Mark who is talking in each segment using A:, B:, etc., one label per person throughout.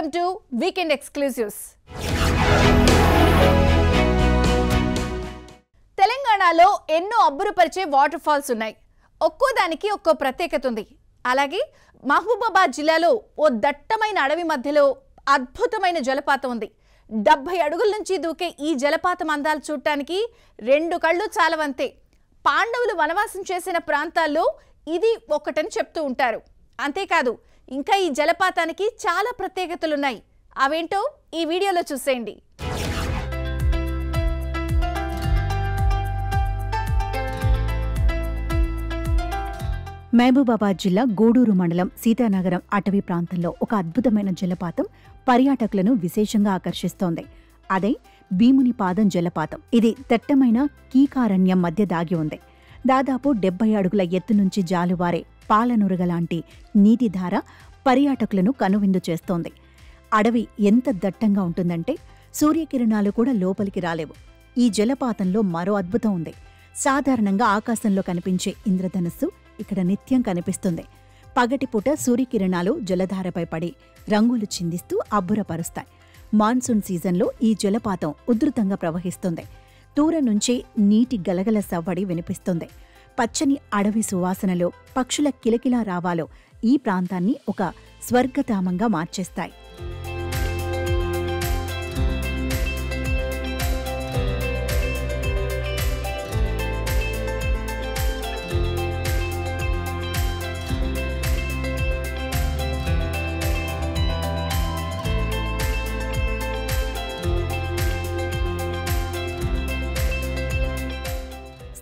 A: Welcome to weekend exclusives. తెలంగాణలో ఎన్నో అబ్బురపరిచే water falls ఉన్నాయి. ఒక్కో దానికి ఒక్కో ప్రత్యేకత ఉంది. అలాగే మహబూబాబాద్ జిల్లాలో ఓ దట్టమైన అడవి మధ్యలో అద్భుతమైన జలపాతం ఉంది. 70 అడుగుల నుంచి దూకే ఈ జలపాతం అందాలు చూడటానికి 2 కళ్ళు చాలవంతే. పాండవులు వనవాసం చేసిన ప్రాంతాల్లో ఇది ఒకటని చెప్తూ ఉంటారు. అంతేకాదు ఇంకా ఈ జలపాతానికి చాలా ప్రత్యేకతలున్నాయి. అవేంటో ఈ వీడియోలో చూసేయండి.
B: మహబూబాబాద్ జిల్లా గూడూరు మండలం సీతానగరం అటవీ ప్రాంతంలో ఒక అద్భుతమైన జలపాతం పర్యాటకులను విశేషంగా ఆకర్షిస్తోంది. అదే భీముని పాదం జలపాతం. ఇది దట్టమైన కీకారణ్యం మధ్య దాగి ఉంది. దాదాపు 70 అడుగుల ఎత్తు నుంచి జాలువారే పాలనురగలాంటి నీటిధార పర్యాటకులను కనువిందు చేస్తోంది. అడవి ఎంత దట్టంగా ఉంటుందంటే సూర్యకిరణాలు కూడా లోపలికి రాలేవు. ఈ జలపాతంలో మరో అద్భుతం ఉంది. సాధారణంగా ఆకాశంలో కనిపించే ఇంద్రధనుస్సు ఇక్కడ నిత్యం కనిపిస్తుంది. పగటిపూట సూర్యకిరణాలు జలధారపై పడి రంగులు చిందిస్తూ అబ్బురపరుస్తాయి. మాన్సూన్ సీజన్లో ఈ జలపాతం ఉధృతంగా ప్రవహిస్తుంది. దూరం నుంచే నీటి గలగల సవ్వడి వినిపిస్తుంది. పచ్చని అడవి సువాసనలో పక్షుల కిలకిలా రావాలో ఈ ప్రాంతాన్ని ఒక స్వర్గధామంగా మార్చేస్తాయి.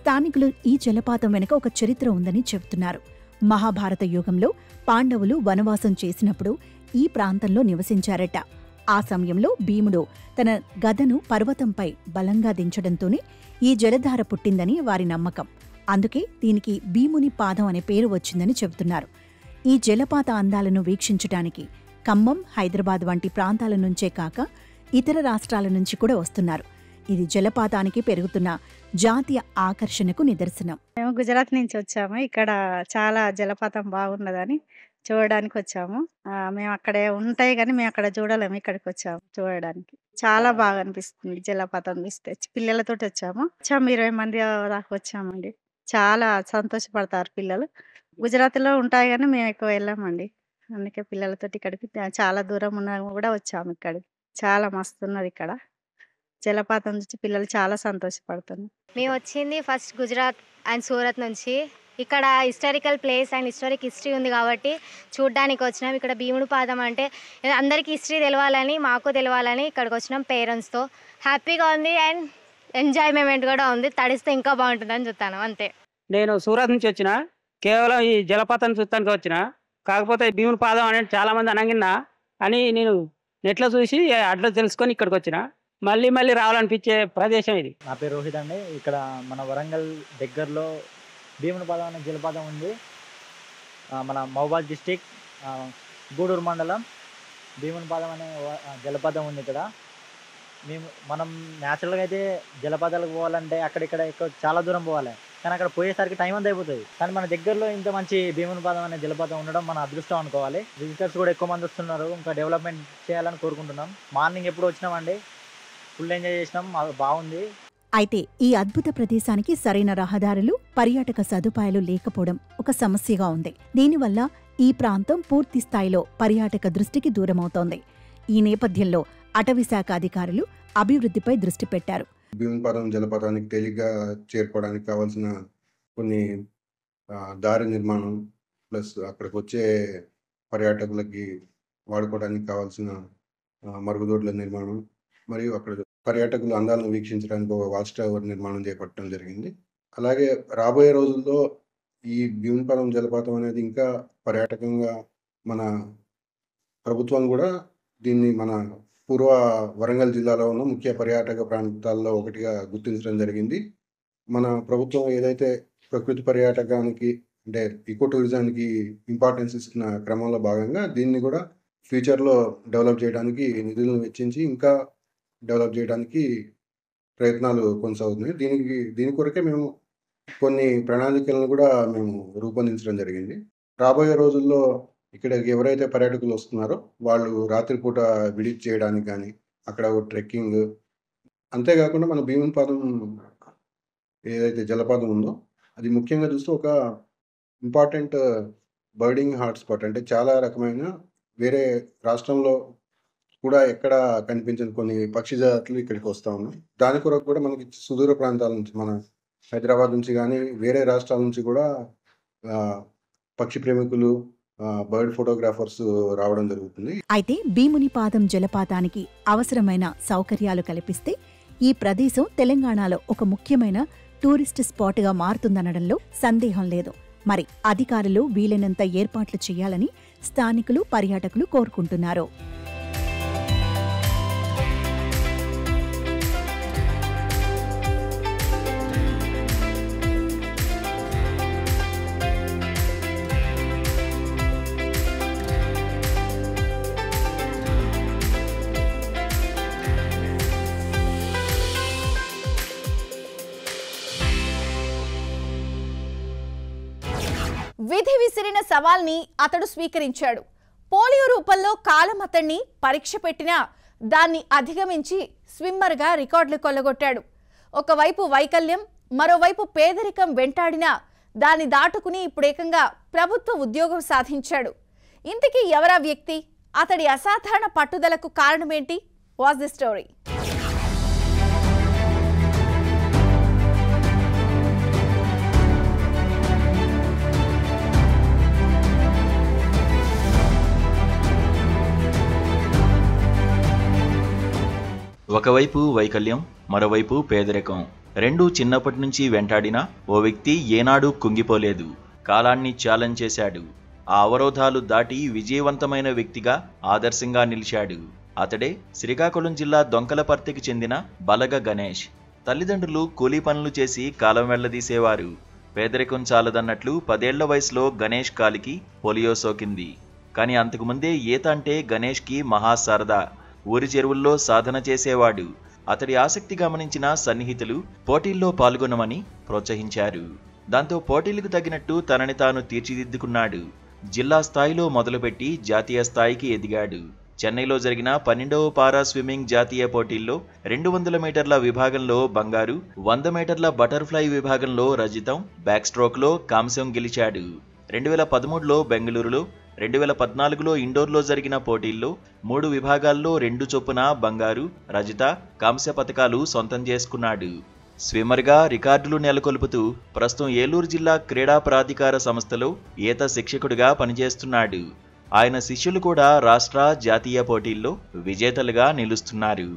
B: స్థానికులు ఈ జలపాతం వెనుక ఒక చరిత్ర ఉందని చెబుతున్నారు. మహాభారత యుగంలో పాండవులు వనవాసం చేసినప్పుడు ఈ ప్రాంతంలో నివసించారట. ఆ సమయంలో భీముడు తన గదను పర్వతంపై బలంగా దించడంతోనే ఈ జలధార పుట్టిందని వారి నమ్మకం. అందుకే దీనికి భీముని పాదం అనే పేరు వచ్చిందని చెబుతున్నారు. ఈ జలపాత అందాలను వీక్షించటానికి ఖమ్మం, హైదరాబాద్ వంటి ప్రాంతాల నుంచే కాక ఇతర రాష్ట్రాల నుంచి కూడా వస్తున్నారు. ఇది జలపాతానికి పెరుగుతున్న జాతీయ ఆకర్షణకు నిదర్శనం.
C: మేము గుజరాత్ నుంచి వచ్చాము. ఇక్కడ చాలా జలపాతం బాగున్నదని చూడడానికి వచ్చాము. మేము అక్కడే ఉంటాయి కానీ మేము అక్కడ చూడలేము. ఇక్కడికి వచ్చాము చూడడానికి. చాలా బాగా అనిపిస్తుంది జలపాతం చూస్తే. పిల్లలతో వచ్చాము. 20 మంది దాకా వచ్చామండి. చాలా సంతోషపడతారు పిల్లలు. గుజరాత్లో ఉంటాయి కానీ మేము ఎక్కువ వెళ్ళామండి. అందుకే పిల్లలతో ఇక్కడికి చాలా దూరం ఉన్నా కూడా వచ్చాము. ఇక్కడికి చాలా మస్తు ఉన్నది. ఇక్కడ జలపాతం చూసి పిల్లలు చాలా సంతోషపడుతున్నారు.
D: మేము వచ్చింది ఫస్ట్ గుజరాత్ అండ్ సూరత్ నుంచి. ఇక్కడ హిస్టారికల్ ప్లేస్ అండ్ హిస్టరీ ఉంది కాబట్టి చూడ్డానికి వచ్చినాం. ఇక్కడ భీముడు పాదం అంటే అందరికీ హిస్టరీ తెలవాలని, మాకు తెలవాలని ఇక్కడికి వచ్చినాం. పేరెంట్స్తో హ్యాపీగా ఉంది అండ్ ఎంజాయ్మెంట్ కూడా ఉంది. తడిస్తే ఇంకా బాగుంటుందని చూస్తాను అంతే.
E: నేను సూరత్ నుంచి వచ్చిన, కేవలం ఈ జలపాతం చూస్తానికి వచ్చిన. కాకపోతే భీముని పాదం అనేది చాలా మంది అనగిన్నా అని నేను నెట్లో చూసి అడ్రస్ తెలుసుకొని ఇక్కడికి వచ్చిన. మళ్ళీ రావాలనిపించే ప్రదేశం ఇది.
F: నా పేరు రోహిత్ అండి. ఇక్కడ మన వరంగల్ దగ్గరలో భీముని పాదం అనే జలపాతం ఉంది. మన మహబూబాబాద్ డిస్టిక్ గూడూరు మండలం భీముని పాదం అనే జలపాతం ఉంది. ఇక్కడ మనం న్యాచురల్గా అయితే జలపాతాలకు పోవాలంటే అక్కడిక్కడ ఎక్కువ చాలా దూరం పోవాలి, కానీ అక్కడ పోయేసరికి టైం అంతా అయిపోతుంది. కానీ మన దగ్గరలో ఇంత మంచి భీముని పాదం అనే జలపాతం ఉండడం మన అదృష్టం అనుకోవాలి. విజిటర్స్ కూడా ఎక్కువ మంది వస్తున్నారు. ఇంకా డెవలప్మెంట్ చేయాలని కోరుకుంటున్నాం. మార్నింగ్ ఎప్పుడు వచ్చినామండి, ఫుల్ ఎంజాయ్ చేసినాం. బాగుంది.
B: అయితే ఈ అద్భుత ప్రదేశానికి సరైన రహదారులు, పర్యాటక సదుపాయాలు లేకపోవడం ఒక సమస్యగా ఉంది. దీనివల్ల ఈ ప్రాంతం పూర్తి స్థాయిలో పర్యాటక దృష్టికి దూరమవుతోంది. ఈ నేపథ్యంలో అటవీ శాఖ అధికారులు అభివృద్ధిపై దృష్టి పెట్టారు.
G: భీమునిపాదం జలపాతానికి తేలిగ్గా చేరుకోవడానికి కావాల్సిన కొన్ని దారి నిర్మాణం, ప్లస్ అక్కడికి వచ్చే పర్యాటకులకి వాడుకోవడానికి కావాల్సిన మరుగుదొడ్ల నిర్మాణం, మరియు అక్కడ పర్యాటకులు అందాలను వీక్షించడానికి ఒక వాచ్ టవర్ నిర్మాణం చేపట్టడం జరిగింది. అలాగే రాబోయే రోజుల్లో ఈ భీమునిపాదం జలపాతం అనేది ఇంకా పర్యాటకంగా మన ప్రభుత్వం కూడా దీన్ని మన పూర్వ వరంగల్ జిల్లాలో ఉన్న ముఖ్య పర్యాటక ప్రాంతాల్లో ఒకటిగా గుర్తించడం జరిగింది. మన ప్రభుత్వం ఏదైతే ప్రకృతి పర్యాటకానికి అంటే ఈకో టూరిజానికి ఇంపార్టెన్స్ ఇస్తున్న క్రమంలో భాగంగా దీన్ని కూడా ఫ్యూచర్లో డెవలప్ చేయడానికి నిధులను వెచ్చించి ఇంకా డెవలప్ చేయడానికి ప్రయత్నాలు కొనసాగుతున్నాయి. దీని కొరకే మేము కొన్ని ప్రణాళికలను కూడా మేము రూపొందించడం జరిగింది. రాబోయే రోజుల్లో ఇక్కడ ఎవరైతే పర్యాటకులు వస్తున్నారో వాళ్ళు రాత్రిపూట విడిట్ చేయడానికి కానీ అక్కడ ట్రెక్కింగ్, అంతేకాకుండా మన భీమునిపాదం ఏదైతే జలపాతం ఉందో అది ముఖ్యంగా చూస్తే ఒక ఇంపార్టెంట్ బర్డింగ్ హాట్స్పాట్. అంటే చాలా రకమైన వేరే రాష్ట్రంలో కూడా ఎక్కడ కనిపించని కొన్ని పక్షి జాతులు ఇక్కడికి వస్తూ ఉన్నాయి. దాని కొరకు కూడా మనకి సుదూర ప్రాంతాల నుంచి, మన హైదరాబాద్ నుంచి కానీ వేరే రాష్ట్రాల నుంచి కూడా పక్షి ప్రేమికులు, బర్డ్ ఫోటోగ్రాఫర్స్ రావడం జరుగుతుంది.
B: అయితే భీమునిపాదం జలపాతానికి అవసరమైన సౌకర్యాలు కల్పిస్తే ఈ ప్రదేశం తెలంగాణలో ఒక ముఖ్యమైన టూరిస్ట్ స్పాట్గా మారుతుందనడంలో సందేహం లేదు. మరి అధికారులు వీలైనంత ఏర్పాట్లు చేయాలని స్థానికులు, పర్యాటకులు కోరుకుంటున్నారు.
A: విధి విసిరిన సవాల్ని అతడు స్వీకరించాడు. పోలియో రూపంలో కాలం అతన్ని పరీక్ష పెట్టినా దాన్ని అధిగమించి స్విమ్మర్గా రికార్డులు కొల్లగొట్టాడు. ఒకవైపు వైకల్యం, మరోవైపు పేదరికం వెంటాడినా దాన్ని దాటుకుని ఇప్పుడేకంగా ప్రభుత్వ ఉద్యోగం సాధించాడు. ఇంతకీ ఎవరా వ్యక్తి? అతడి అసాధారణ పట్టుదలకు కారణమేంటి? Watch the story.
H: ఒకవైపు వైకల్యం, మరోవైపు పేదరికం, రెండూ చిన్నప్పటి నుంచి వెంటాడినా ఓ వ్యక్తి ఏనాడూ కుంగిపోలేదు. కాలాన్ని ఛాలెంజ్ చేశాడు. ఆ అవరోధాలు దాటి విజయవంతమైన వ్యక్తిగా ఆదర్శంగా నిలిచాడు. అతడే శ్రీకాకుళం జిల్లా దొంకలపర్తికి చెందిన బలగ గణేష్. తల్లిదండ్రులు కూలీ పనులు చేసి కాలం వెళ్లదీసేవారు. పేదరికం చాలదన్నట్లు 10 ఏళ్ల వయసులో గణేష్ కాలికి పోలియో సోకింది. కానీ అంతకుముందే ఈత అంటే గణేష్కి మహాసరదా. ఊరి చెరువుల్లో సాధన చేసేవాడు. అతడి ఆసక్తి గమనించిన సన్నిహితులు పోటీల్లో పాల్గొనమని ప్రోత్సహించారు. దాంతో పోటీలకు తగినట్టు తనని తాను తీర్చిదిద్దుకున్నాడు. జిల్లా స్థాయిలో మొదలుపెట్టి జాతీయ స్థాయికి ఎదిగాడు. చెన్నైలో జరిగిన 12వ పారా స్విమ్మింగ్ జాతీయ పోటీల్లో 200 మీటర్ల విభాగంలో బంగారు, 100 మీటర్ల బటర్ఫ్లై విభాగంలో రజితం, బ్యాక్ స్ట్రోక్లో కాంస్యం గెలిచాడు. 2013లో బెంగళూరులో, 2014లో ఇండోర్లో జరిగిన పోటీల్లో 3 విభాగాల్లో 2 చొప్పున బంగారు, రజిత, కాంస్య పతకాలు సొంతం చేసుకున్నాడు. స్విమ్మర్గా రికార్డులు నెలకొల్పుతూ ప్రస్తుతం ఏలూరు జిల్లా క్రీడా ప్రాధికార సంస్థలో ఈత శిక్షకుడిగా పనిచేస్తున్నాడు. ఆయన శిష్యులు కూడా రాష్ట్ర, జాతీయ పోటీల్లో విజేతలుగా నిలుస్తున్నారు.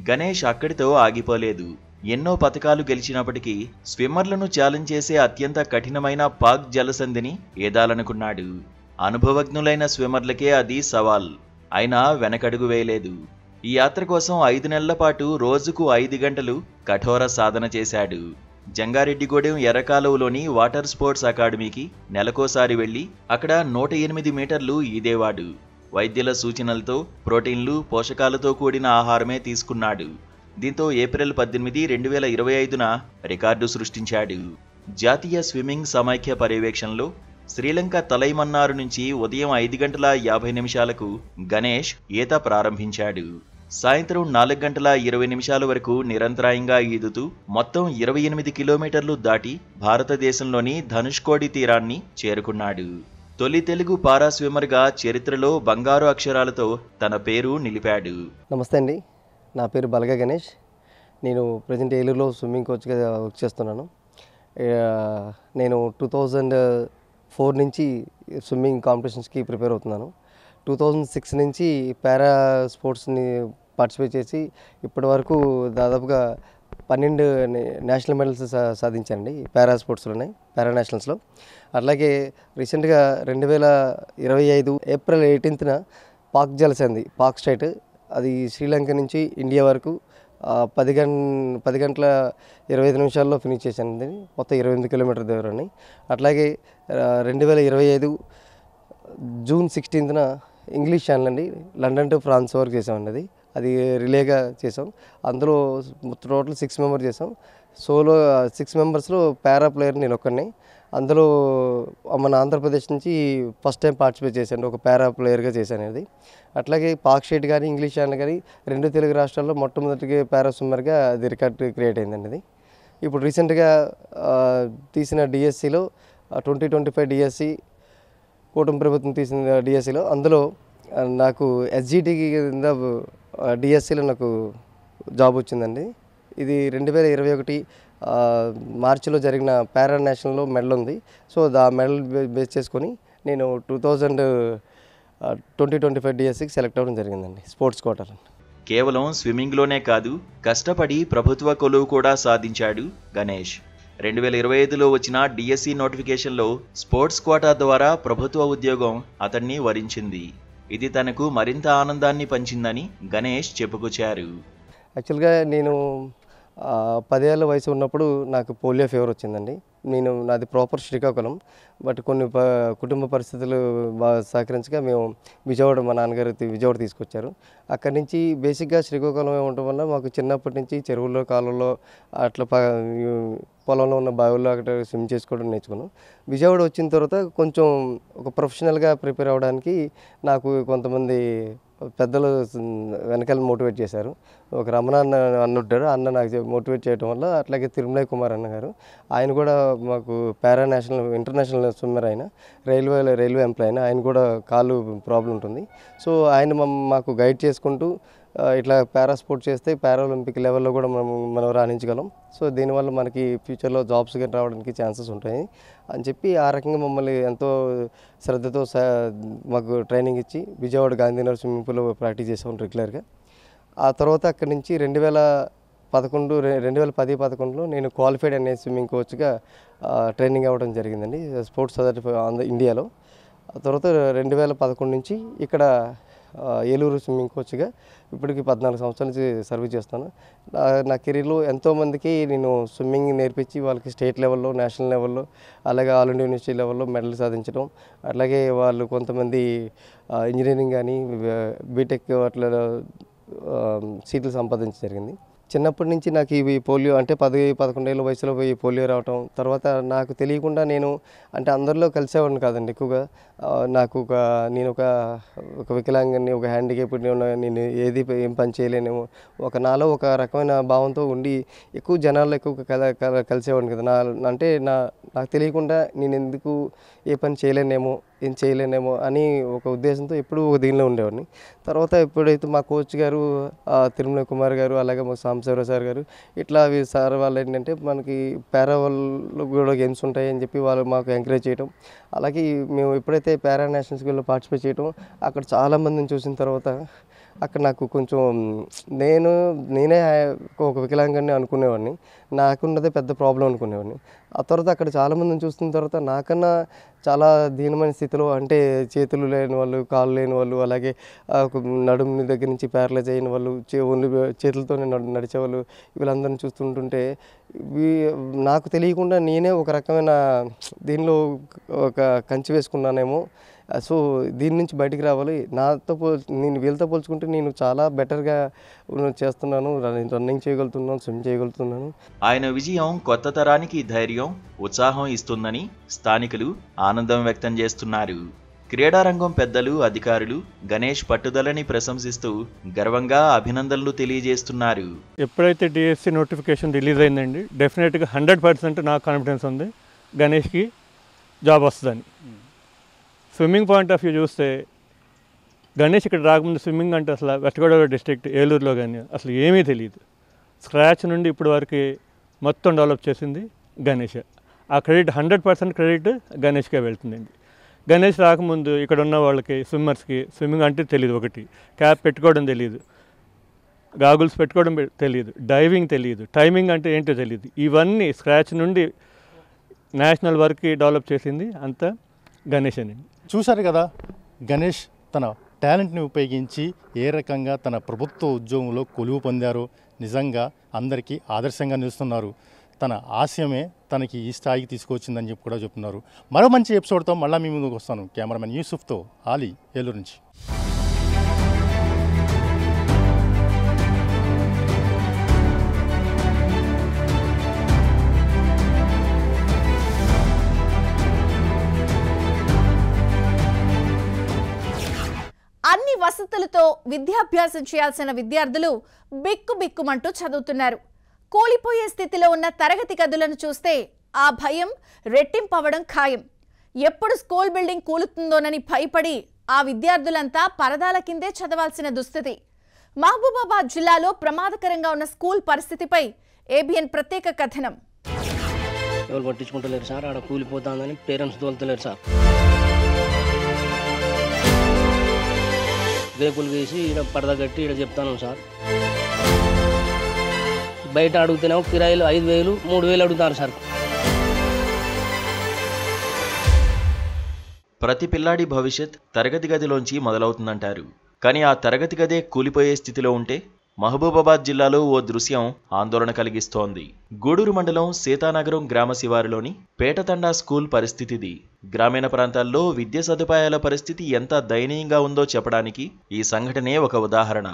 H: గణేష్ అక్కడితో ఆగిపోలేదు. ఎన్నో పతకాలు గెలిచినప్పటికీ స్విమ్మర్లను ఛాలెంజ్ చేసే అత్యంత కఠినమైన పాక్ జలసంధిని ఏదాలనుకున్నాడు. అనుభవజ్ఞులైన స్విమ్మర్లకే అది సవాల్. అయినా వెనకడుగు వేయలేదు. ఈ యాత్ర కోసం 5 నెలల పాటు రోజుకు 5 గంటలు కఠోర సాధన చేశాడు. జంగారెడ్డిగూడెం ఎర్రకాలువలోని వాటర్ స్పోర్ట్స్ అకాడమీకి నెలకోసారి వెళ్లి అక్కడ 108 మీటర్లు ఈదేవాడు. వైద్యుల సూచనలతో ప్రోటీన్లు, పోషకాలతో కూడిన ఆహారమే తీసుకున్నాడు. దీంతో ఏప్రిల్ 18, 2025న రికార్డు సృష్టించాడు. జాతీయ స్విమ్మింగ్ సమైక్య పర్యవేక్షణలో శ్రీలంక తలైమన్నారు నుంచి ఉదయం 5 గంటల 50 నిమిషాలకు గణేష్ ఈత ప్రారంభించాడు. సాయంత్రం 4 గంటల 20 నిమిషాల వరకు నిరంతరాయంగా ఈదుతూ మొత్తం 28 కిలోమీటర్లు దాటి భారతదేశంలోని ధనుష్కోడి తీరాన్ని చేరుకున్నాడు. తొలి తెలుగు పారా స్విమ్మర్గా చరిత్రలో బంగారు అక్షరాలతో తన పేరు నిలిపాడు.
I: నమస్తే అండి, నా పేరు బలగ గణేష్. నేను ప్రజెంట్ ఏలూరులో స్విమ్మింగ్ కోచ్గా వర్క్ చేస్తున్నాను. నేను 2004 నుంచి స్విమ్మింగ్ కాంపిటీషన్స్కి ప్రిపేర్ అవుతున్నాను. 2006 నుంచి పారా స్పోర్ట్స్ని పార్టిసిపేట్ చేసి ఇప్పటి వరకు దాదాపుగా 12 నేషనల్ మెడల్స్ సాధించానండి పారా స్పోర్ట్స్లోనే, పారా నేషనల్స్లో. అట్లాగే రీసెంట్గా 2025 ఏప్రిల్ 18న పాక్ జలసంధి, పాక్ స్టేట్, అది శ్రీలంక నుంచి ఇండియా వరకు 10 గంటల 25 నిమిషాల్లో ఫినిష్ చేశాను. మొత్తం 28 కిలోమీటర్ దూరాన్ని. అట్లాగే 2025 జూన్ 16న ఇంగ్లీష్ ఛానల్ అండి, లండన్ టు ఫ్రాన్స్ వరకు చేసామండి. అది రిలేగా చేసాం. అందులో టోటల్ 6 మెంబర్స్ చేసాం. సోలో 6 మెంబర్స్లో పారా ప్లేయర్ నేను ఒక్కడిని. అందులో మన ఆంధ్రప్రదేశ్ నుంచి ఫస్ట్ టైం పార్టిసిపేట్ చేశాను, ఒక పారా ప్లేయర్గా చేశాను అది. అట్లాగే పాక్ స్టేట్ కానీ ఇంగ్లీష్ ఛానల్ కానీ 2 తెలుగు రాష్ట్రాల్లో మొట్టమొదటిగా పారా స్విమ్మర్గా అది రికార్డ్ క్రియేట్ అయిందండి అది. ఇప్పుడు రీసెంట్గా తీసిన డిఎస్సిలో 2025 డిఎస్సి కూటమి ప్రభుత్వం తీసిన డిఎస్సిలో అందులో నాకు ఎస్జిటి కింద డిఎస్సిలో నాకు జాబ్ వచ్చిందండి. ఇది 2021 మార్చిలో జరిగిన పారా నేషనల్లో మెడల్ ఉంది. సో ఆ మెడల్ బేస్ చేసుకొని నేను 2025 డిఎస్సికి సెలెక్ట్ అవ్వడం జరిగిందండి, స్పోర్ట్స్ కోటాలో.
H: కేవలం స్విమ్మింగ్లోనే కాదు, కష్టపడి ప్రభుత్వ కొలువు కూడా సాధించాడు గణేష్. 2025లో వచ్చిన డిఎస్సి నోటిఫికేషన్లో స్పోర్ట్స్ కోటా ద్వారా ప్రభుత్వ ఉద్యోగం అతన్ని వరించింది. ఇది తనకు మరింత ఆనందాన్ని పంచిందని గణేష్ చెప్పుకొచ్చారు.
I: యాక్చువల్గా నేను 10 ఏళ్ళ వయసు ఉన్నప్పుడు నాకు పోలియో ఫీవర్ వచ్చిందండి. నాది ప్రాపర్ శ్రీకాకుళం, బట్ కొన్ని కుటుంబ పరిస్థితులు బాగా సహకరించగా మేము విజయవాడ, మా నాన్నగారు విజయవాడ తీసుకొచ్చారు. అక్కడి నుంచి బేసిక్గా శ్రీకాకుళం ఉండటం వల్ల మాకు చిన్నప్పటి నుంచి చెరువుల్లో, కాలువల్లో, అట్లా పొలంలో ఉన్న బావుల్లో అక్కడ స్విమ్ చేసుకోవడం నేర్చుకున్నాం. విజయవాడ వచ్చిన తర్వాత కొంచెం ఒక ప్రొఫెషనల్గా ప్రిపేర్ అవ్వడానికి నాకు కొంతమంది పెద్దలు వెనకాల మోటివేట్ చేశారు. ఒక రమణ అన్న ఉంటారు, అన్న నాకు మోటివేట్ చేయడం వల్ల, అట్లాగే తిరుమలై కుమార్ అన్న గారు, ఆయన కూడా మాకు పారా నేషనల్ ఇంటర్నేషనల్ స్విమ్మర్, ఆయన రైల్వే ఎంప్లాయ్, ఆయన కూడా కాలు ప్రాబ్లం ఉంటుంది. సో ఆయన మాకు గైడ్ చేసుకుంటూ ఇట్లా పారా స్పోర్ట్ చేస్తే పారాలింపిక్ లెవెల్లో కూడా మనం రాణించగలం. సో దీనివల్ల మనకి ఫ్యూచర్లో జాబ్స్ కానీ రావడానికి ఛాన్సెస్ ఉంటాయి అని చెప్పి ఆ రకంగా మమ్మల్ని ఎంతో శ్రద్ధతో మాకు ట్రైనింగ్ ఇచ్చి విజయవాడ గాంధీనగర్ స్విమ్మింగ్ పూల్లో ప్రాక్టీస్ చేసాం రెగ్యులర్గా. ఆ తర్వాత అక్కడి నుంచి 2010-11లో నేను క్వాలిఫైడ్ అనే స్విమ్మింగ్ కోచ్గా ట్రైనింగ్ అవ్వడం జరిగిందండి, స్పోర్ట్స్ అథారిటీ ఇండియాలో. ఆ తర్వాత 2011 నుంచి ఇక్కడ ఏలూరు స్విమ్మింగ్ కోచ్గా ఇప్పటికి 14 సంవత్సరాల నుంచి సర్వీస్ చేస్తాను. నా కెరీర్లో ఎంతోమందికి నేను స్విమ్మింగ్ నేర్పించి వాళ్ళకి స్టేట్ లెవెల్లో, నేషనల్ లెవెల్లో, అలాగే ఆల్ ఇండియా యూనివర్సిటీ లెవెల్లో మెడల్ సాధించడం, అట్లాగే వాళ్ళు కొంతమంది ఇంజనీరింగ్ కానీ బీటెక్ అట్లా సీట్లు సంపాదించడం జరిగింది. చిన్నప్పటి నుంచి నాకు ఇవి పోలియో అంటే 10-11 ఏళ్ళ వయసులో పోయి పోలియో రావటం, తర్వాత నాకు తెలియకుండా నేను అంటే అందరిలో కలిసేవాడిని కాదండి ఎక్కువగా. నాకు నేను ఒక వికలాంగాన్ని, ఒక హ్యాండిక్యాప్డ్, నేను ఏం పని చేయలేనేమో, నాలో ఒక రకమైన భావంతో ఉండి ఎక్కువ జనాల్లో కలిసేవాడిని కదా. నాకు తెలియకుండా నేను ఎందుకు ఏ పని ఏం చేయలేనేమో అని ఒక ఉద్దేశంతో ఎప్పుడూ ఒక దీనిలో ఉండేవాడిని. తర్వాత ఎప్పుడైతే మా కోచ్ గారు తిరుమల కుమార్ గారు, అలాగే మా సాంబశివరావు సార్ గారు, ఇట్లా సార్ వాళ్ళు ఏంటంటే మనకి పారా వాళ్ళు కూడా గేమ్స్ ఉంటాయి అని చెప్పి వాళ్ళు మాకు ఎంకరేజ్ చేయడం, అలాగే మేము ఎప్పుడైతే పారా నేషనల్ స్కూల్లో పార్టిసిపేట్ చేయడం, అక్కడ చాలామందిని చూసిన తర్వాత అక్కడ నాకు కొంచెం నేనే ఒక వికలాంగాన్ని అనుకునేవాడిని, నాకున్నదే పెద్ద ప్రాబ్లం అనుకునేవాడిని. ఆ తర్వాత అక్కడ చాలామందిని చూస్తున్న తర్వాత నాకన్నా చాలా దీనమైన స్థితిలో, అంటే చేతులు లేని వాళ్ళు, కాళ్ళు లేని వాళ్ళు, అలాగే నడుము దగ్గర నుంచి ప్యారలైజ్ అయిన వాళ్ళు, ఓన్లీ చేతులతోనే నడిచేవాళ్ళు, వీళ్ళందరినీ చూస్తుంటుంటే నాకు తెలియకుండా నేనే ఒక రకమైన దీనిలో ఒక కంచి వేసుకున్నానేమో. సో దీని నుంచి బయటికి రావాలి, నేను వీళ్ళతో పోల్చుకుంటే నేను చాలా బెటర్గా చేస్తున్నాను, రన్నింగ్ చేయగలుగుతున్నాను, స్విమ్ చేయగలుగుతున్నాను.
H: ఆయన విజయం కొత్త తరానికి ధైర్యం, ఉత్సాహం ఇస్తుందని స్థానికులు ఆనందం వ్యక్తం చేస్తున్నారు. క్రీడారంగం పెద్దలు, అధికారులు గణేష్ పట్టుదలని ప్రశంసిస్తూ గర్వంగా అభినందనలు తెలియజేస్తున్నారు.
J: ఎప్పుడైతే డిఎస్సి నోటిఫికేషన్ రిలీజ్ అయిందండి, డెఫినెట్గా 100% నాకు కాన్ఫిడెన్స్ ఉంది గణేష్కి జాబ్ వస్తుందని. స్విమ్మింగ్ పాయింట్ ఆఫ్ వ్యూ చూస్తే గణేష్ ఇక్కడ రాకముందు స్విమ్మింగ్ అంటే అసలు వెస్ట్ గోదావరి డిస్ట్రిక్ట్ ఏలూరులో కానీ అసలు ఏమీ తెలియదు. స్క్రాచ్ నుండి ఇప్పటి వరకు మొత్తం డెవలప్ చేసింది గణేష్. ఆ క్రెడిట్ 100% క్రెడిట్ గణేష్కే వెళ్తుందండి. గణేష్ రాకముందు ఇక్కడ ఉన్న వాళ్ళకి స్విమ్మర్స్కి స్విమ్మింగ్ అంటే తెలియదు, ఒకటి క్యాప్ పెట్టుకోవడం తెలియదు, గాగుల్స్ పెట్టుకోవడం తెలియదు, డైవింగ్ తెలియదు, టైమింగ్ అంటే ఏంటో తెలియదు. ఇవన్నీ స్క్రాచ్ నుండి నేషనల్ వరకు డెవలప్ చేసింది అంతా గణేష్ అని.
K: చూశారు కదా, గణేష్ తన టాలెంట్ని ఉపయోగించి ఏ రకంగా తన ప్రభుత్వ ఉద్యోగంలో కొలువు పొందారో. నిజంగా అందరికీ ఆదర్శంగా నిలుస్తున్నారు. తన ఆశయమే తనకి ఈ స్థాయికి తీసుకొచ్చిందని చెప్పి కూడా చెప్తున్నారు. మరో మంచి ఎపిసోడ్తో మళ్ళీ మీ ముందుకు వస్తాను. కెమెరామెన్ యూసుఫ్తో ఆలీ, ఏలూరు నుంచి.
A: అన్ని వసతులతో విద్యాభ్యాసం చేయాల్సిన విద్యార్థులు బిక్కుబిక్కుమంటూ చదువుతున్నారు. కూలిపోయే స్థితిలో ఉన్న తరగతి గదులను చూస్తే ఆ భయం రెట్టింపవడం ఖాయం. ఎప్పుడు స్కూల్ బిల్డింగ్ కూలుతుందోనని భయపడి ఆ విద్యార్థులంతా పరదాల కిందే చదవాల్సిన దుస్థితి. మహబూబాబాద్ జిల్లాలో ప్రమాదకరంగా ఉన్న స్కూల్ పరిస్థితిపై ఏబిఎన్ ప్రత్యేక కథనం.
L: ఎవరు పట్టించుకుంటలేరు సార్, ఆడ కూలిపోతుందని పేరెంట్స్ తోలుతలేరు సార్. రేకులు వేసి ఈడ పరద కట్టి ఈడ చెప్తాను సార్. బయట అడుగుతున్నావు కిరాయిలు 5,000, 3,000 అడుగుతారు సార్.
H: ప్రతి పిల్లాడి భవిష్యత్ తరగతి గదిలోంచి మొదలవుతుందంటారు. కానీ ఆ తరగతి గదే కూలిపోయే స్థితిలో ఉంటే మహబూబాబాద్ జిల్లాలో ఓ దృశ్యం ఆందోళన కలిగిస్తోంది. గూడూరు మండలం సీతానగరం గ్రామ శివారులోని పేటతండా స్కూల్ పరిస్థితిది. గ్రామీణ ప్రాంతాల్లో విద్యా సదుపాయాల పరిస్థితి ఎంత దయనీయంగా ఉందో చెప్పడానికి ఈ సంఘటనే ఒక ఉదాహరణ.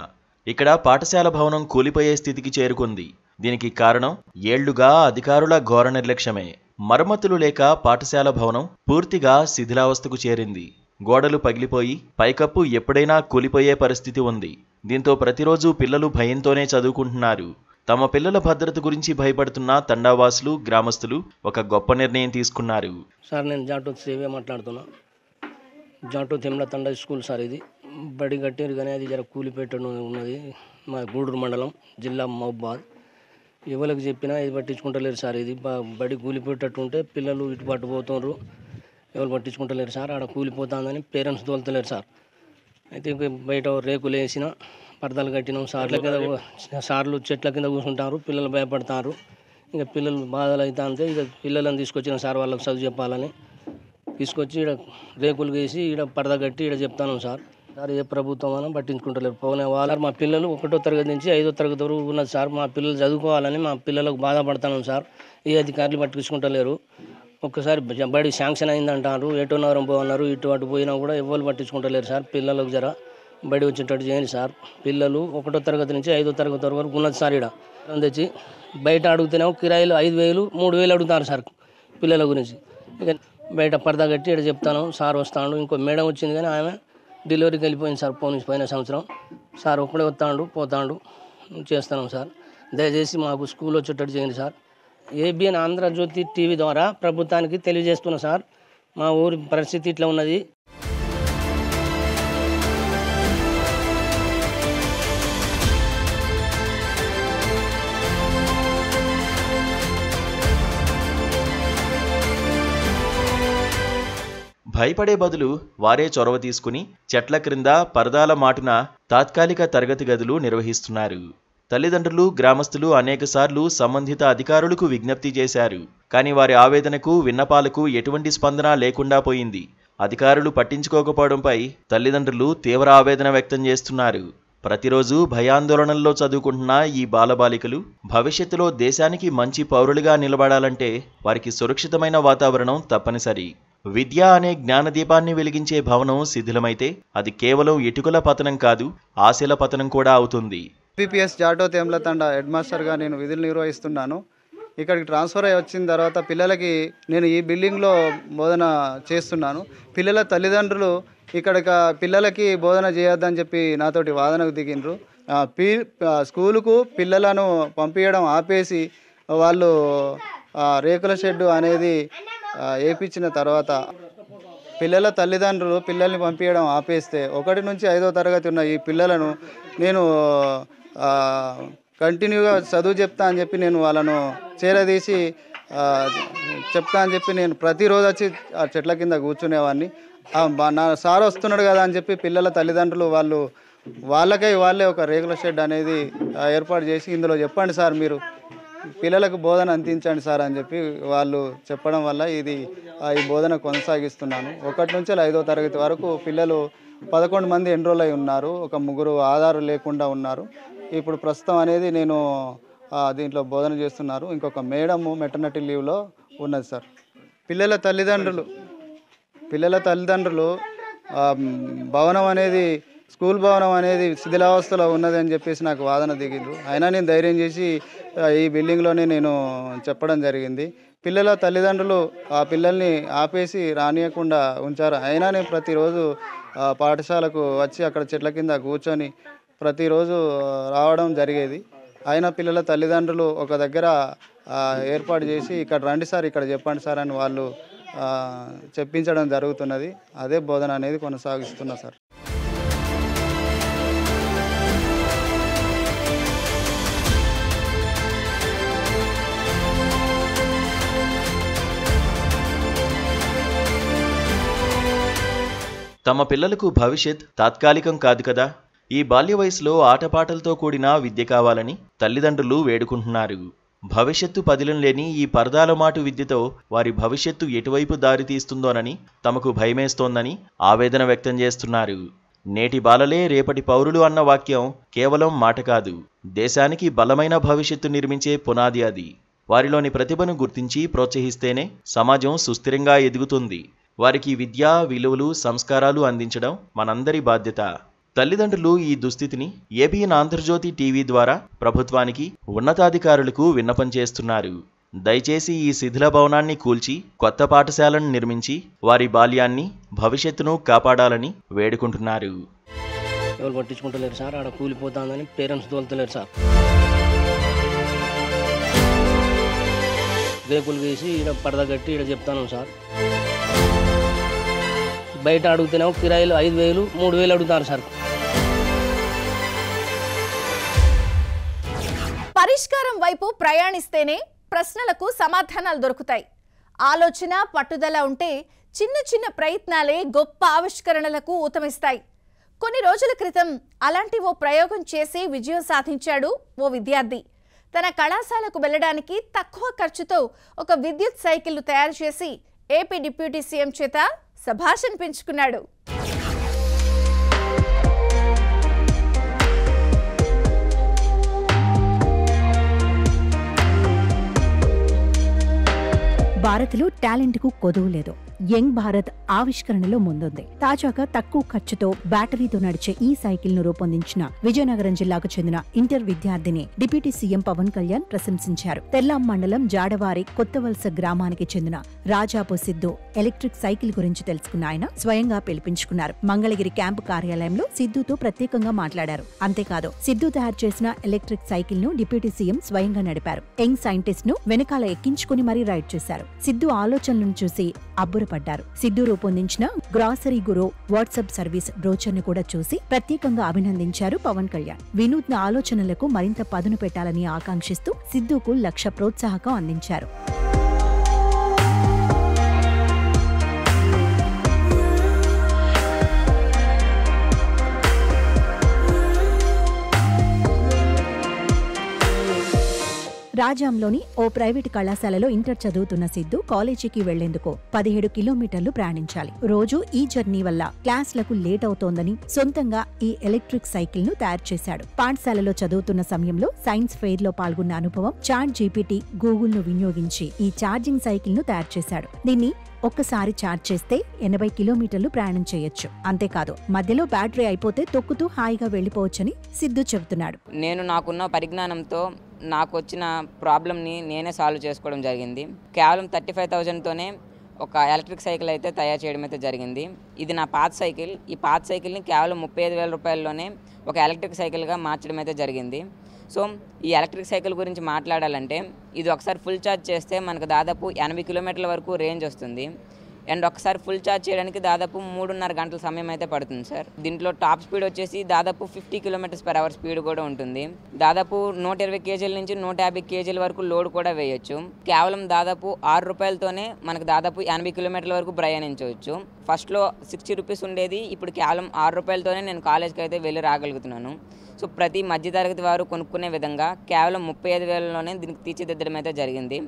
H: ఇక్కడ పాఠశాల భవనం కూలిపోయే స్థితికి చేరుకుంది. దీనికి కారణం ఏళ్లుగా అధికారుల ఘోర నిర్లక్ష్యమే. మరమ్మతులు లేక పాఠశాల భవనం పూర్తిగా శిథిలావస్థకు చేరింది. గోడలు పగిలిపోయి పైకప్పు ఎప్పుడైనా కూలిపోయే పరిస్థితి ఉంది. దీంతో ప్రతిరోజు పిల్లలు భయంతోనే చదువుకుంటున్నారు. తమ పిల్లల భద్రత గురించి భయపడుతున్న తండావాసులు, గ్రామస్తులు ఒక గొప్ప నిర్ణయం తీసుకున్నారు.
L: సార్ నేను జాటో సేవే మాట్లాడుతున్నా. జాటో తిమ్ల తండా స్కూల్ సార్. ఇది బడి కట్టారు కానీ అది జర కూలిపెట్టడం ఉన్నది. మా గూడూరు మండలం, జిల్లా మహబూబాబాద్. ఎవరికి చెప్పినా ఇది పట్టించుకుంటలేరు సార్. ఇది బడి కూలిపెట్టట్టు ఉంటే పిల్లలు ఇటుబాటు పోతున్నారు. ఎవరు పట్టించుకుంటలేరు సార్, ఆడ కూలిపోతుందని పేరెంట్స్ తోలుతలేరు సార్. అయితే బయట రేకులు వేసిన పరదాలు కట్టినాం. సార్లు చెట్ల కింద కూర్చుంటారు, పిల్లలు భయపడతారు. ఇంకా పిల్లలు బాధలు అవుతా అంటే ఇక పిల్లలను తీసుకొచ్చిన సార్ వాళ్ళకి చదువు చెప్పాలని తీసుకొచ్చి ఈడ రేకులు వేసి ఈడ పరద కట్టి ఈడ చెప్తాను సార్. సార్ ఏ ప్రభుత్వం అని పట్టించుకుంటలేరు. పోనీ వాళ్ళ మా పిల్లలు 1వ తరగతి నుంచి 5వ తరగతి వరకు ఉన్నది సార్. మా పిల్లలు చదువుకోవాలని మా పిల్లలకు బాధపడతాను సార్. ఏ అధికారులు పట్టించుకుంటలేరు. ఒక్కసారి బడి శాంక్షన్ అయిందంటారు, ఎటున్నరం పోన్నారు, ఇటు అటు పోయినా కూడా ఎవరు పట్టించుకుంటలేరు సార్. పిల్లలకు జర బడి వచ్చేటట్టు చేయండి సార్. పిల్లలు 1వ తరగతి నుంచి 5వ తరగతి వరకు ఉన్నది సార్. ఈడ తెచ్చి బయట అడుగుతున్నావు కిరాయిలు 5,000, 3,000 అడుగుతారు సార్ పిల్లల గురించి. ఇక బయట పరదా కట్టి ఇక్కడ చెప్తాను సార్ వస్తాడు. ఇంకో మేడం వచ్చింది కానీ ఆమె డెలివరీకి వెళ్ళిపోయింది సార్. పోయిన సంవత్సరం సార్ ఒక్కడే వస్తాడు పోతాడు చేస్తున్నాం సార్. దయచేసి మాకు స్కూల్ వచ్చేటట్టు చేయండి సార్. ఏబిఎన్ ఆంధ్రజ్యోతి టీవీ ద్వారా ప్రభుత్వానికి తెలియజేస్తున్నాం సార్. మా ఊరి పరిస్థితి ఇట్లా ఉన్నది.
H: భయపడే బదులు వారే చొరవ తీసుకుని చెట్ల క్రింద పరదాల మాటున తాత్కాలిక తరగతి గదులు నిర్వహిస్తున్నారు. తల్లిదండ్రులు, గ్రామస్తులు అనేకసార్లు సంబంధిత అధికారులకు విజ్ఞప్తి చేశారు. కానీ వారి ఆవేదనకు, విన్నపాలకు ఎటువంటి స్పందన లేకుండా పోయింది. అధికారులు పట్టించుకోకపోవడంపై తల్లిదండ్రులు తీవ్ర ఆవేదన వ్యక్తం చేస్తున్నారు. ప్రతిరోజు భయాందోళనల్లో చదువుకుంటున్న ఈ బాలబాలికలు భవిష్యత్తులో దేశానికి మంచి పౌరులుగా నిలబడాలంటే వారికి సురక్షితమైన వాతావరణం తప్పనిసరి. విద్య అనే జ్ఞానదీపాన్ని వెలిగించే భవనం శిథిలమైతే అది కేవలం ఇటుకల పతనం కాదు, ఆశల పతనం కూడా అవుతుంది.
M: పిపిఎస్ జాటో తేమ్ల తండా హెడ్ మాస్టర్గా నేను విధులు నిర్వహిస్తున్నాను. ఇక్కడికి ట్రాన్స్ఫర్ అయ్యి వచ్చిన తర్వాత పిల్లలకి నేను ఈ బిల్డింగ్లో బోధన చేస్తున్నాను. పిల్లల తల్లిదండ్రులు ఇక్కడికి పిల్లలకి బోధన చేయొద్దని చెప్పి నాతోటి వాదనకు దిగినరు. స్కూలుకు పిల్లలను పంపించడం ఆపేసి వాళ్ళు రేకుల షెడ్డు అనేది వేయించిన తర్వాత పిల్లల తల్లిదండ్రులు పిల్లల్ని పంపించడం ఆపేస్తే 1 నుంచి 5వ తరగతి ఉన్న ఈ పిల్లలను నేను కంటిన్యూగా చదువు చెప్తా అని చెప్పి నేను వాళ్ళను చేరదీసి చెప్తా అని చెప్పి నేను ప్రతిరోజు వచ్చి ఆ చెట్ల కింద కూర్చునేవాడిని. నా సార్ వస్తున్నాడు కదా అని చెప్పి పిల్లల తల్లిదండ్రులు వాళ్ళే ఒక రేకుల షెడ్ అనేది ఏర్పాటు చేసి ఇందులో చెప్పండి సార్, మీరు పిల్లలకు బోధన అందించండి సార్ అని చెప్పి వాళ్ళు చెప్పడం వల్ల ఈ బోధన కొనసాగిస్తున్నాను. 1 నుంచి 5వ తరగతి వరకు పిల్లలు 11 మంది ఎన్రోల్ అయి ఉన్నారు. ఒక 3 ఆధారు లేకుండా ఉన్నారు. ఇప్పుడు ప్రస్తుతం అనేది నేను దీంట్లో బోధన చేస్తున్నారు. ఇంకొక మేడము మెటర్నిటీ లీవ్లో ఉన్నది సార్. పిల్లల తల్లిదండ్రులు భవనం అనేది స్కూల్ భవనం అనేది శిథిలావస్థలో ఉన్నదని చెప్పేసి నాకు వాదన దిగిండ్రు. అయినా నేను ధైర్యం చేసి ఈ బిల్డింగ్లోనే నేను చెప్పడం జరిగింది. పిల్లల తల్లిదండ్రులు ఆ పిల్లల్ని ఆపేసి రానియకుండా ఉంచారు. అయినా నేను ప్రతిరోజు పాఠశాలకు వచ్చి అక్కడ చెట్ల కింద కూర్చొని ప్రతిరోజు రావడం జరిగేది. అయినా పిల్లల తల్లిదండ్రులు ఒక దగ్గర ఏర్పాటు చేసి ఇక్కడ రండి సార్, ఇక్కడ చెప్పండి సార్ అని వాళ్ళు చెప్పించడం జరుగుతున్నది. అదే బోధన అనేది కొనసాగిస్తున్నా సార్.
H: తమ పిల్లలకు భవిష్యత్ తాత్కాలికం కాదు కదా. ఈ బాల్య వయసులో ఆటపాటలతో కూడిన విద్య కావాలని తల్లిదండ్రులు వేడుకుంటున్నారు. భవిష్యత్తు పదిలం లేని ఈ పరదాల మాటు విద్యతో వారి భవిష్యత్తు ఎటువైపు దారి తీస్తుందోనని తమకు భయమేస్తోందని ఆవేదన వ్యక్తం చేస్తున్నారు. నేటి బాలలే రేపటి పౌరులు అన్న వాక్యం కేవలం మాట కాదు, దేశానికి బలమైన భవిష్యత్తు నిర్మించే పునాది అది. వారిలోని ప్రతిభను గుర్తించి ప్రోత్సహిస్తేనే సమాజం సుస్థిరంగా ఎదుగుతుంది. వారికి విద్య, విలువలు, సంస్కారాలు అందించడం మనందరి బాధ్యత. తల్లిదండ్రులు ఈ దుస్థితిని ఏబిఎన్ ఆంధ్రజ్యోతి టీవీ ద్వారా ప్రభుత్వానికి, ఉన్నతాధికారులకు విన్నపం చేస్తున్నారు. దయచేసి ఈ శిథిల భవనాన్ని కూల్చి కొత్త పాఠశాలను నిర్మించి వారి బాల్యాన్ని, భవిష్యత్తును కాపాడాలని వేడుకుంటున్నారు.
L: ఎవరు పట్టించుకుంటలేరు సార్, ఆడ కూలిపోతుందని పేరెంట్స్ తోలుతలేరు సార్. రేకులు వేసి ఇక్కడ పరద కట్టి ఇక్కడ చెప్తాను సార్. బయట అడుగుతేనేమో కిరాయిలు 5,000, 3,000 అడుగుతారు సార్.
A: పరిష్కారం వైపు ప్రయాణిస్తేనే ప్రశ్నలకు సమాధానాలు దొరుకుతాయి. ఆలోచన, పట్టుదల ఉంటే చిన్న చిన్న ప్రయత్నాలే గొప్ప ఆవిష్కరణలకు ఊతమిస్తాయి. కొన్ని రోజుల క్రితం అలాంటి ఓ ప్రయోగం చేసి విజయం సాధించాడు ఓ విద్యార్థి. తన కళాశాలకు వెళ్లడానికి తక్కువ ఖర్చుతో ఒక విద్యుత్ సైకిల్ను తయారు చేసి ఏపీ డిప్యూటీ సీఎం చేత శభాష్ అనిపించుకున్నాడు.
B: భారత్లో టాలెంట్కు కొదువు లేదు. యంగ్ భారత్ ఆవిష్కరణలో ముందుంది. తాజాగా తక్కువ ఖర్చుతో బ్యాటరీతో నడిచే ఈ సైకిల్ ను రూపొందించిన విజయనగరం జిల్లాకు చెందిన ఇంటర్ విద్యార్థిని డిప్యూటీ సీఎం పవన్ కళ్యాణ్ ప్రశంసించారు. తెల్లాం మండలం జాడవారి కొత్తవలస గ్రామానికి చెందిన రాజాపు సిద్ధు ఎలక్ట్రిక్ సైకిల్ గురించి తెలుసుకున్న ఆయన స్వయంగా పిలిపించుకున్నారు. మంగళగిరి క్యాంపు కార్యాలయంలో సిద్ధుతో ప్రత్యేకంగా మాట్లాడారు. అంతేకాదు, సిద్ధు తయారు చేసిన ఎలక్ట్రిక్ సైకిల్ ను డిప్యూటీ సీఎం స్వయంగా నడిపారు. యంగ్ సైంటిస్ట్ ను వెనకాల ఎక్కించుకుని మరీ రైడ్ చేశారు. సిద్ధు ఆలోచనలను చూసి అబ్బురపడ్డారు. సిద్ధు రూపొందించిన గ్రాసరీ గురు వాట్సాప్ సర్వీస్ బ్రోచర్ ను కూడా చూసి ప్రత్యేకంగా అభినందించారు పవన్ కళ్యాణ్. వినూత్న ఆలోచనలకు మరింత పదును పెట్టాలని ఆకాంక్షిస్తూ సిద్ధుకు 1,00,000 ప్రోత్సాహకం అందించారు. రాజాంలోని ఓ ప్రైవేటు కళాశాలలో ఇంటర్ చదువుతున్న సిద్ధు కాలేజీకి వెళ్లేందుకు 17 కిలోమీటర్లు ప్రయాణించాలి. రోజు ఈ జర్నీ వల్ల క్లాసులకు లేట్ అవుతోందని సొంతంగా ఈ ఎలక్ట్రిక్ సైకిల్ ను తయారు చేశాడు. పాఠశాలలో చదువుతున్న సమయంలో సైన్స్ ఫెయిర్ లో పాల్గొన్న అనుభవం, చాట్ జీపీటీ, గూగుల్ ను వినియోగించి ఈ ఛార్జింగ్ సైకిల్ ను తయారు చేశాడు. దీన్ని ఒక్కసారి ఛార్జ్ చేస్తే 80 కిలోమీటర్లు ప్రయాణం చేయొచ్చు. అంతేకాదు, మధ్యలో బ్యాటరీ అయిపోతే తొక్కుతూ హాయిగా వెళ్లిపోవచ్చని సిద్ధు చెబుతున్నాడు.
N: నేను నాకున్న పరిజ్ఞానంతో నాకు వచ్చిన ప్రాబ్లమ్ని నేనే సాల్వ్ చేసుకోవడం జరిగింది. కేవలం 35,000తోనే ఒక ఎలక్ట్రిక్ సైకిల్ అయితే తయారు చేయడం అయితే జరిగింది. ఇది నా పాత సైకిల్. ఈ పాత సైకిల్ని కేవలం 35,000 రూపాయల్లోనే ఒక ఎలక్ట్రిక్ సైకిల్గా మార్చడం అయితే జరిగింది. సో ఈ ఎలక్ట్రిక్ సైకిల్ గురించి మాట్లాడాలంటే ఇది ఒకసారి ఫుల్ ఛార్జ్ చేస్తే మనకు దాదాపు 80 కిలోమీటర్ల వరకు రేంజ్ వస్తుంది. అండ్ ఒకసారి ఫుల్ ఛార్జ్ చేయడానికి దాదాపు 3.5 గంటల సమయం అయితే పడుతుంది సార్. దీంట్లో టాప్ స్పీడ్ వచ్చేసి దాదాపు 50 km/h స్పీడ్ కూడా ఉంటుంది. దాదాపు 120 kg నుంచి 150 kg వరకు లోడ్ కూడా వేయొచ్చు. కేవలం దాదాపు 6 రూపాయలతోనే మనకు దాదాపు 80 కిలోమీటర్ల వరకు ప్రయాణించవచ్చు. ఫస్ట్లో 60 రూపీస్ ఉండేది, ఇప్పుడు కేవలం 6 రూపాయలతోనే నేను కాలేజ్కి అయితే వెళ్ళి రాగలుగుతున్నాను. సో ప్రతి మధ్యతరగతి వారు కొనుక్కునే విధంగా కేవలం 35,000లోనే దీనికి తీర్చిదిద్దడం అయితే జరిగింది.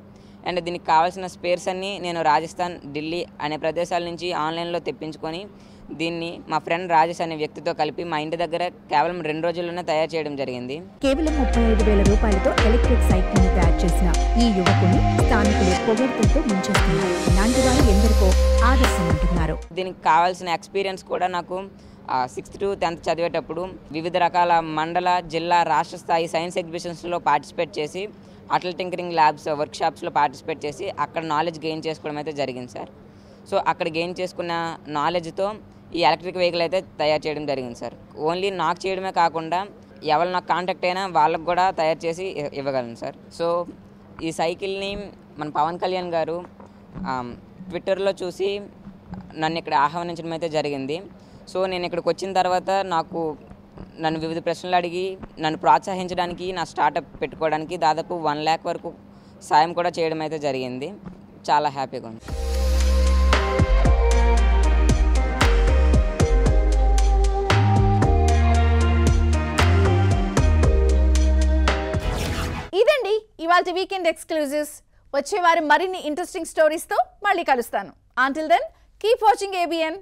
N: అండ్ దీనికి కావాల్సిన స్పేర్స్ అన్నీ నేను రాజస్థాన్, ఢిల్లీ అనే ప్రదేశాల నుంచి ఆన్లైన్లో తెప్పించుకొని దీన్ని మా ఫ్రెండ్ రాజేష్ అనే వ్యక్తితో కలిపి మా ఇంటి దగ్గర కేవలం 2 రోజుల్లోనే తయారు చేయడం జరిగింది.
B: కేవలం 35,000 రూపాయలతో ఎలక్ట్రిక్ సైకిల్ ని తయారు చేసిన ఈ యువకుని స్థానికులు పొగడ్తలతో ముంచేస్తున్నారు. ఇలాంటి వారు ఎందరికో ఆదర్శం అంటున్నారు.
N: దీనికి కావాల్సిన ఎక్స్పీరియన్స్ కూడా నాకు 6th to 10th చదివేటప్పుడు వివిధ రకాల మండల, జిల్లా, రాష్ట్ర స్థాయి సైన్స్ ఎగ్జిబిషన్స్లో పార్టిసిపేట్ చేసి అటల్ టింకరింగ్ ల్యాబ్స్ వర్క్షాప్స్లో పార్టిసిపేట్ చేసి అక్కడ నాలెడ్జ్ గెయిన్ చేసుకోవడం అయితే జరిగింది సార్. సో అక్కడ గెయిన్ చేసుకున్న నాలెడ్జ్తో ఈ ఎలక్ట్రిక్ వెహికల్ అయితే తయారు చేయడం జరిగింది సార్. ఓన్లీ నాకు చేయడమే కాకుండా ఎవరు నాకు కాంటాక్ట్ అయినా వాళ్ళకు కూడా తయారు చేసి ఇవ్వగలను సార్. సో ఈ సైకిల్ని మన పవన్ కళ్యాణ్ గారు ట్విట్టర్లో చూసి నన్ను ఇక్కడ ఆహ్వానించడం అయితే జరిగింది. సో నేను ఇక్కడికి వచ్చిన తర్వాత నన్ను వివిధ ప్రశ్నలు అడిగి నన్ను ప్రోత్సహించడానికి, నా స్టార్టప్ పెట్టుకోవడానికి దాదాపు 1 lakh వరకు సాయం కూడా చేయడం అయితే జరిగింది. చాలా హ్యాపీగా ఉంది.
A: ఇదండి ఇవాల్టి వీకెండ్ ఎక్స్క్లూజివ్స్. వచ్చే వారం మరిన్ని ఇంట్రెస్టింగ్ స్టోరీస్తో మళ్ళీ కలుస్తాను. Until then, keep watching ABN.